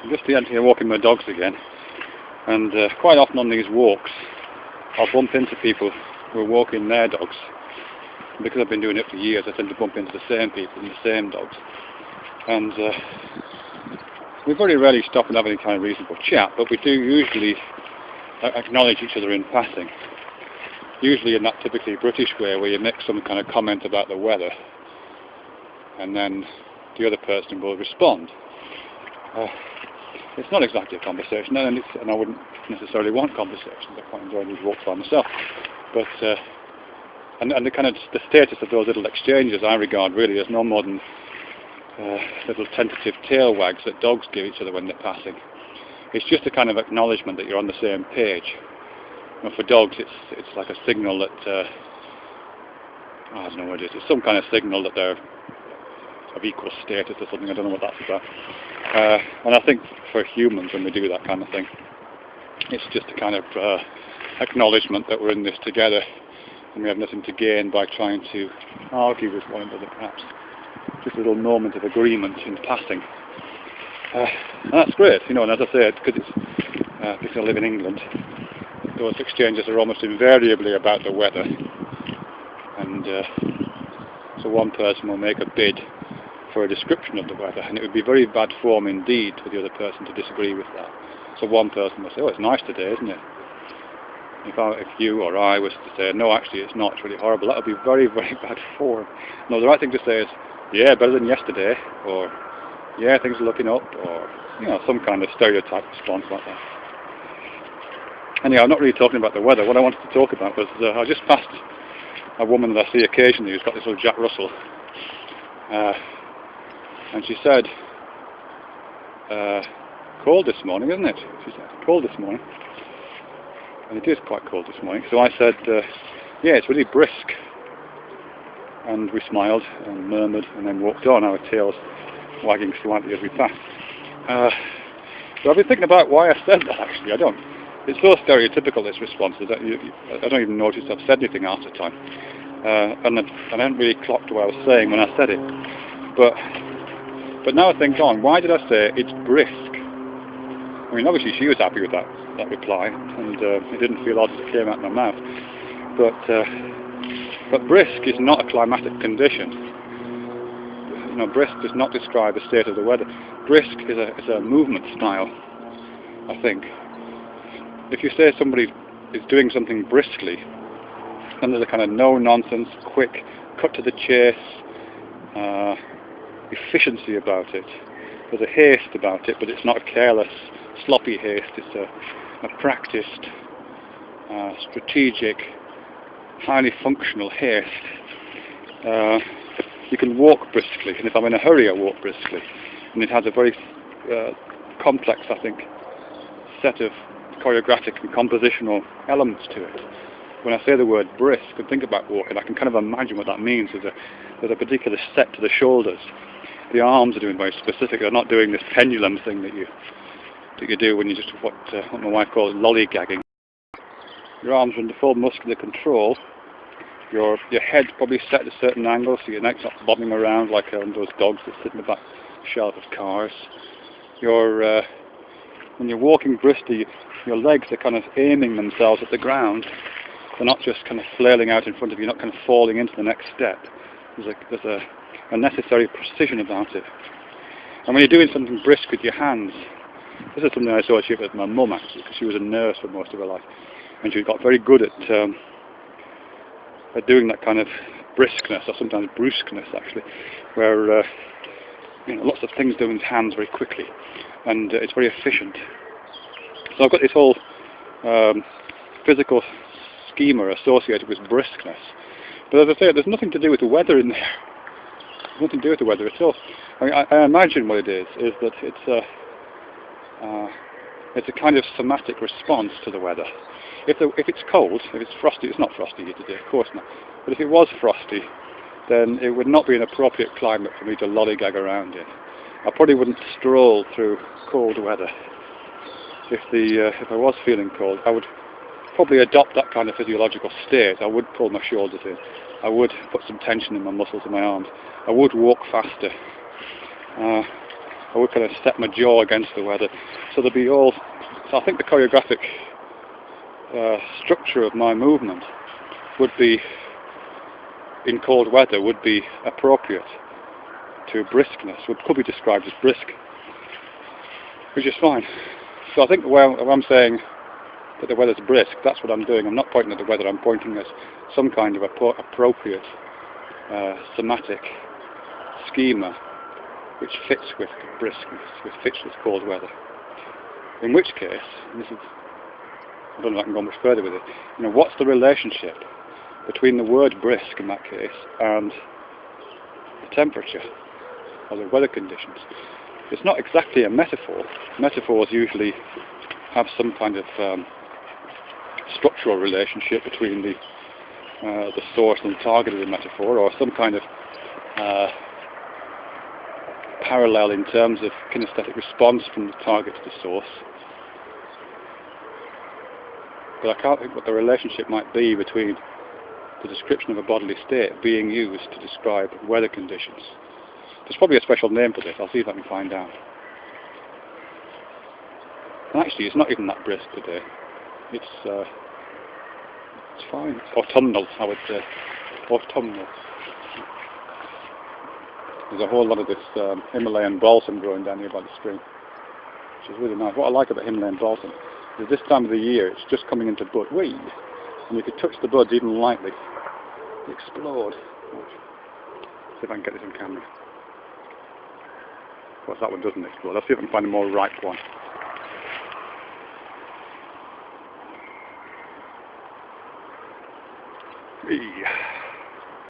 I'm just here walking my dogs again, and quite often on these walks I'll bump into people who are walking their dogs. And because I've been doing it for years, I tend to bump into the same people and the same dogs. And we very rarely stop and have any kind of reasonable chat, but we do usually acknowledge each other in passing. Usually in that typically British way where you make some kind of comment about the weather and then the other person will respond. It's not exactly a conversation, and I wouldn't necessarily want conversations. I quite enjoy these walks by myself. But and the kind of the status of those little exchanges I regard really as no more than little tentative tail wags that dogs give each other when they're passing. It's just a kind of acknowledgement that you're on the same page. You know, for dogs, it's like a signal that I don't know what it is. It's some kind of signal that they're of equal status or something. I don't know what that's about. And I think for humans, when we do that kind of thing, it's just a kind of acknowledgement that we're in this together, and we have nothing to gain by trying to argue with one another, perhaps. Just a little moment of agreement in passing. And that's great, you know, and as I said, because I live in England, those exchanges are almost invariably about the weather. And so one person will make a bid for a description of the weather, and it would be very bad form indeed for the other person to disagree with that. So one person will say, oh, it's nice today, isn't it? If you or I was to say, no, actually it's not, it's really horrible, that would be very, very bad form. No, the right thing to say is, yeah, better than yesterday, or yeah, things are looking up, or, you know, some kind of stereotype response like that. Anyhow, I'm not really talking about the weather. What I wanted to talk about was, I just passed a woman that I see occasionally who's got this little Jack Russell, and she said, cold this morning, isn't it? She said, cold this morning. And it is quite cold this morning. So I said, yeah, it's really brisk. And we smiled and murmured and then walked on, our tails wagging slightly as we passed. So I've been thinking about why I said that, actually. I don't. It's so stereotypical, this response, that I don't even notice I've said anything half the time. And I hadn't really clocked what I was saying when I said it. But now I think on, why did I say it's brisk? I mean, obviously she was happy with that reply, and it didn't feel odd as it came out of my mouth. But brisk is not a climatic condition. You know, brisk does not describe the state of the weather. Brisk is a movement style, I think. If you say somebody is doing something briskly, then there's a kind of no-nonsense, quick, cut-to-the-chase efficiency about it. There's a haste about it, but it's not a careless, sloppy haste. It's a practiced, strategic, highly functional haste. You can walk briskly, and if I'm in a hurry I walk briskly. And it has a very complex, I think, set of choreographic and compositional elements to it. When I say the word brisk and think about walking, I can kind of imagine what that means. There's a particular set to the shoulders. The arms are doing very specific. They're not doing this pendulum thing that you do when you just what my wife calls lolligagging. Your arms are under full muscular control. Your head's probably set at a certain angle, so your neck's not bobbing around like those dogs that sit in the back shelf of cars. When you're walking briskly, your legs are kind of aiming themselves at the ground. They're not just kind of flailing out in front of you, not kind of falling into the next step. There's a necessary precision about it. And when you're doing something brisk with your hands, this is something I associate with my mum actually, because she was a nurse for most of her life, and she got very good at doing that kind of briskness, or sometimes brusqueness actually, where lots of things done with hands very quickly, and it's very efficient. So I've got this whole physical schema associated with briskness. But as I say, there's nothing to do with the weather in there. There's nothing to do with the weather at all. I mean, I imagine what it is that it's a kind of somatic response to the weather. If it's cold, if it's frosty, it's not frosty here today, of course not. But if it was frosty, then it would not be an appropriate climate for me to lollygag around in. I probably wouldn't stroll through cold weather. If I was feeling cold, I would probably adopt that kind of physiological state. I would pull my shoulders in. I would put some tension in my muscles in my arms. I would walk faster. I would kind of set my jaw against the weather. So there'd be all. So I think the choreographic structure of my movement would be, in cold weather, would be appropriate to briskness. Could be described as brisk, which is fine. So I think when I'm saying that the weather's brisk, that's what I'm doing. I'm not pointing at the weather. I'm pointing at some kind of appropriate somatic schema which fits with briskness, which fits with cold weather. In which case, and this is, I don't know if I can go much further with it, what's the relationship between the word brisk in that case and the temperature or the weather conditions? It's not exactly a metaphor. Metaphors usually have some kind of structural relationship between the source and the target of the metaphor, or some kind of parallel in terms of kinesthetic response from the target to the source. But I can't think what the relationship might be between the description of a bodily state being used to describe weather conditions. There's probably a special name for this. I'll see if I can find out. And actually, it's not even that brisk today. It's fine. It's autumnal, I would say. Autumnal. There's a whole lot of this Himalayan balsam growing down here by the spring, which is really nice. What I like about Himalayan balsam is this time of the year it's just coming into bud. Whee! And you could touch the buds even lightly. They explode. See if I can get this on camera. Of course, that one doesn't explode. Let's see if I can find a more ripe one. Whee!